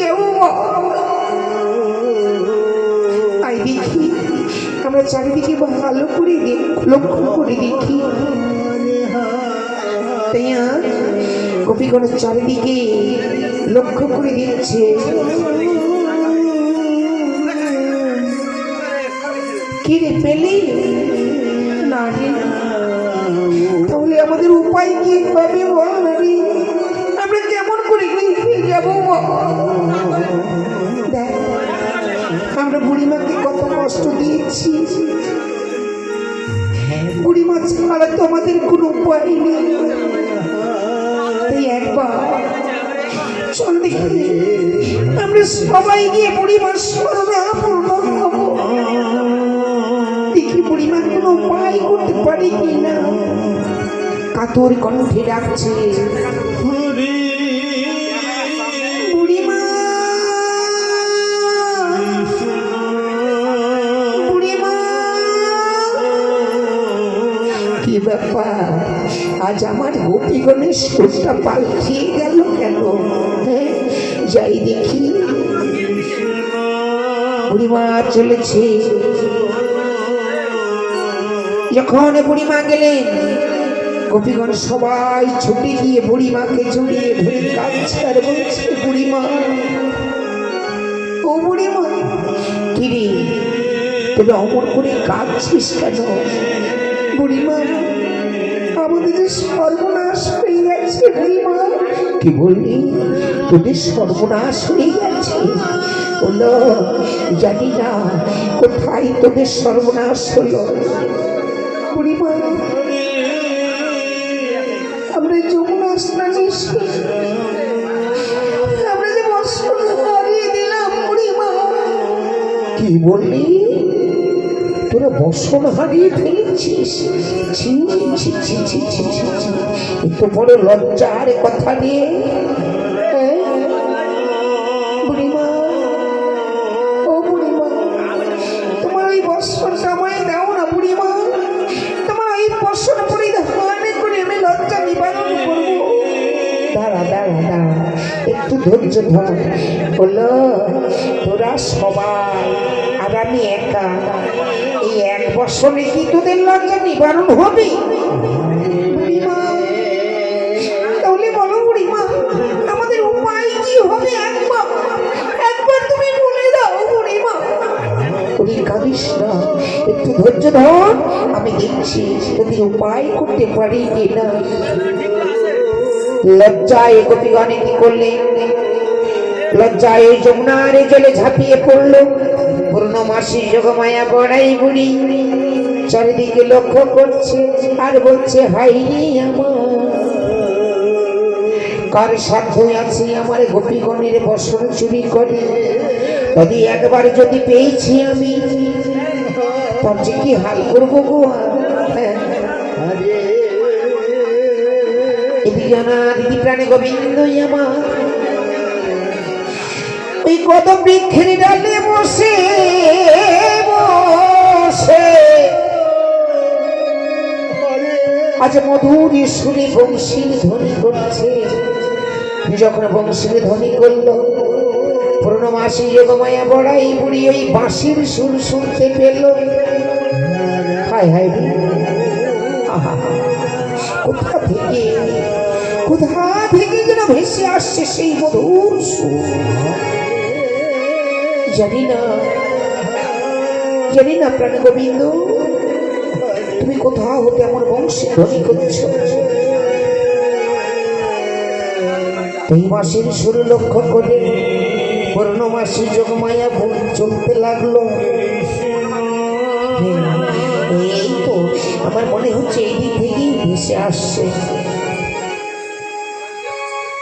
যাবো। আই দেখি আমরা চারিদিকে ভালো করে লক্ষ্য করে দেখি, গোপীগণ চারিদিকে লক্ষ্য করে দিচ্ছে। কি রে পেলি না রে? তাহলে আমাদের উপায় কি হবে বল না রে? আমরা কেমন করে যাবো? দেখ আমরা বুড়িমাকে কত কষ্ট দিয়েছি, বুড়িমা ছাড়া তো আমাদের কোনো উপায় নেই। একবার চল দেখি আমরা সবাই গিয়ে বুড়িমার শরণাপন্ন হব, দেখি বুড়িমার কোনো উপায় করতে পারি কিনা। কাতর কণ্ঠে ডাকছে, বুড়িমা বুড়িমা। কি ব্যাপার, আজ আমার গোপীগণের সুরটা পাল্টিয়ে গেল কেন? যাই দেখি। বুড়িমা চলেছে। যখন বুড়িমা গেলেন, গোপীগণ সবাই ছুটে গিয়ে বুড়িমাকে জড়িয়ে ধরে কাঁদছে আর বলছে, বুড়িমা ও বুড়িমা, কিরে তোরা অমর করে কাঁদছিস কেন? বুড়িমা আমাদের সর্বনাশ হয়ে গেছে। বুড়িমা কি বললি? তোদের সর্বনাশ হয়ে গেছে? বললো জানি না কোথায় তোদের সর্বনাশ হলো। বুড়িমা আমরা যমুনা স্নানে আমরা যে বস্ত্র হারিয়ে দিলাম। বুড়িমা কি বললি? তোরা বসন হারিয়ে ফেলেছিস? এত বড় লজ্জার কথা নিয়ে? বুড়িমা ও বুড়িমা, তোমার ওই বস্ত্রটা আমায় দাও না। বুড়িমা তোমার ওই বস্ত্র পরিধান করে আমি লজ্জা নিবারণ করবো। দাঁড়া দাঁড়া দাঁড়া, একটু ধৈর্য ধর। বললো তোরা সবাই আর আমি একা, এই এক বছরে কি তোদের লজ্জা নিবারণ হবে? তাহলে বলো বুড়িমা আমাদের উপায় কি হবে? একবার তুমি বলে দাও বুড়িমা। কাঁদিস না, একটু ধৈর্য ধর, আমি দেখছি তোদের উপায় করতে পারি কিনা। লজ্জায় গোপীগণে কি করলে? লজ্জায় যমুনার জলে ঝাঁপিয়ে পড়লো। পূর্ণমাসী যোগমায়া বড়াই বুড়ি চারিদিকে লক্ষ্য করছে আর বলছে, হাইরে আমার কার সাধ্য আছে আমার গোপীগণের বসন চুরি করে? যদি একবার যদি পেয়েছি আমি, তার যে কি হাল করবো গো। দিদি প্রাণে গোবিন্দ আমার ওই কদম বৃক্ষের ডালে বসে বসে আজ মধুর সুরে বংশীর ধ্বনি করছে। যখন বংশীর ধ্বনি করলো, পূর্ণমাসী যোগমায়া বড়াই বুড়ি ওই বাঁশির সুর শুনতে পেল। হায় হায় রে, আহা কোথা থেকে যেন ভেসে আসছে সেই মধুর সুর। জানি না প্রাণ গোবিন্দ তুমি কোথাও হতে আমার বংশী ধ্বনি করছো। এই মাসের সুর লক্ষ্য করে পূর্ণমাসী যোগমায়া চলতে লাগলো। এই তো আমার মনে হচ্ছে এই দিক থেকেই ভেসে আসছে।